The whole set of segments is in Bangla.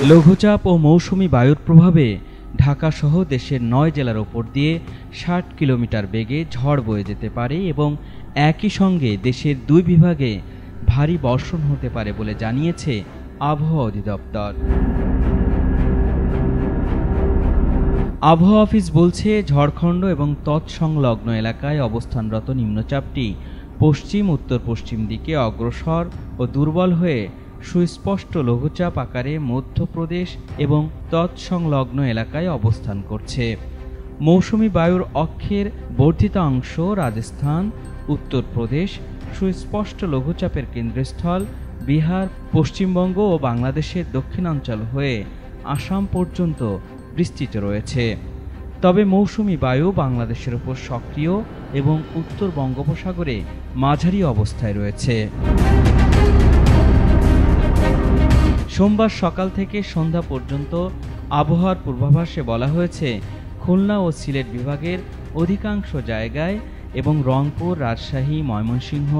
লঘুচাপ ও মৌসুমি বায়ুর প্রভাবে ঢাকাসহ দেশের ৯ জেলার ওপর দিয়ে ৬০ কিলোমিটার বেগে ঝড় বয়ে যেতে পারে এবং একই সঙ্গে দেশের ২ বিভাগে ভারী বর্ষণ হতে পারে বলে জানিয়েছে আবহাওয়া অধিদপ্তর। আবহাওয়া অফিস বলছে, ঝড়খণ্ড এবং তৎসংলগ্ন এলাকায় অবস্থানরত নিম্নচাপটি পশ্চিম উত্তর পশ্চিম দিকে অগ্রসর ও দুর্বল হয়ে সুস্পষ্ট লঘুচাপ আকারে মধ্যপ্রদেশ এবং তৎসংলগ্ন এলাকায় অবস্থান করছে। মৌসুমি বায়ুর অক্ষের বর্ধিতাংশ রাজস্থান, উত্তরপ্রদেশ, সুস্পষ্ট লঘুচাপের কেন্দ্রস্থল বিহার, পশ্চিমবঙ্গ ও বাংলাদেশের দক্ষিণাঞ্চল হয়ে আসাম পর্যন্ত বিস্তৃত রয়েছে। তবে মৌসুমি বায়ু বাংলাদেশের উপর সক্রিয় এবং উত্তর বঙ্গোপসাগরে মাঝারি অবস্থায় রয়েছে। সোমবার সকাল থেকে সন্ধ্যা পর্যন্ত আবহাওয়ার পূর্বাভাসে বলা হয়েছে, খুলনা ও সিলেট বিভাগের অধিকাংশ জায়গায় এবং রংপুর, রাজশাহী, ময়মনসিংহ,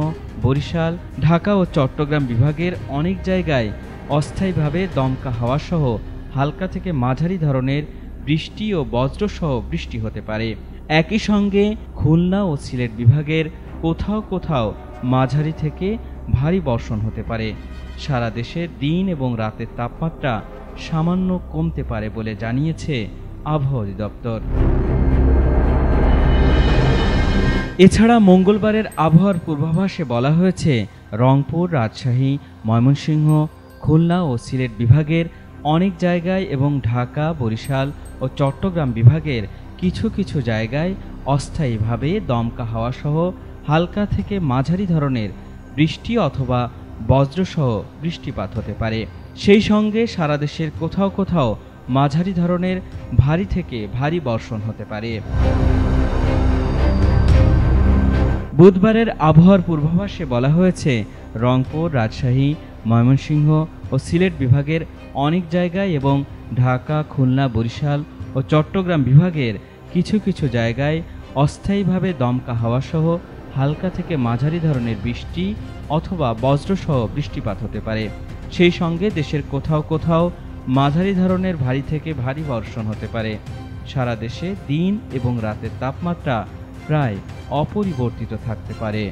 বরিশাল, ঢাকা ও চট্টগ্রাম বিভাগের অনেক জায়গায় অস্থায়ীভাবে দমকা হাওয়াসহ হালকা থেকে মাঝারি ধরনের বৃষ্টি ও বজ্রসহ বৃষ্টি হতে পারে। একই সঙ্গে খুলনা ও সিলেট বিভাগের কোথাও কোথাও মাঝারি থেকে ভারী বর্ষণ হতে পারে। সারা দেশে দিন এবং রাতের তাপমাত্রা সামান্য কমতে পারে বলে জানিয়েছে আবহাওয়া অধিদপ্তর। এছাড়া মঙ্গলবারের আবহাওয়ার পূর্বাভাসে বলা হয়েছে, রংপুর, রাজশাহী, ময়মনসিংহ, খুলনা ও সিলেট বিভাগের অনেক জায়গায় এবং ঢাকা, বরিশাল ও চট্টগ্রাম বিভাগের কিছু কিছু জায়গায় অস্থায়ীভাবে দমকা হাওয়াসহ হালকা থেকে মাঝারি ধরনের বৃষ্টি অথবা বজ্রসহ বৃষ্টিপাত হতে পারে। সেই সঙ্গে সারা দেশের কোথাও কোথাও মাঝারি ধরনের ভারী থেকে ভারী বর্ষণ হতে পারে। বুধবারের আবহাওয়ার পূর্বাভাসে বলা হয়েছে, রংপুর, রাজশাহী, ময়মনসিংহ ও সিলেট বিভাগের অনেক জায়গায় এবং ঢাকা, খুলনা, বরিশাল ও চট্টগ্রাম বিভাগের কিছু কিছু জায়গায় অস্থায়ীভাবে দমকা হাওয়াসহ হালকা থেকে মাঝারি ধরনের বৃষ্টি অথবা বজ্রসহ বৃষ্টিপাত হতে পারে। সেই সঙ্গে দেশের কোথাও কোথাও মাঝারি ধরনের ভারী থেকে ভারী বর্ষণ হতে পারে। সারা দেশে দিন এবং রাতের তাপমাত্রা প্রায় অপরিবর্তিত থাকতে পারে।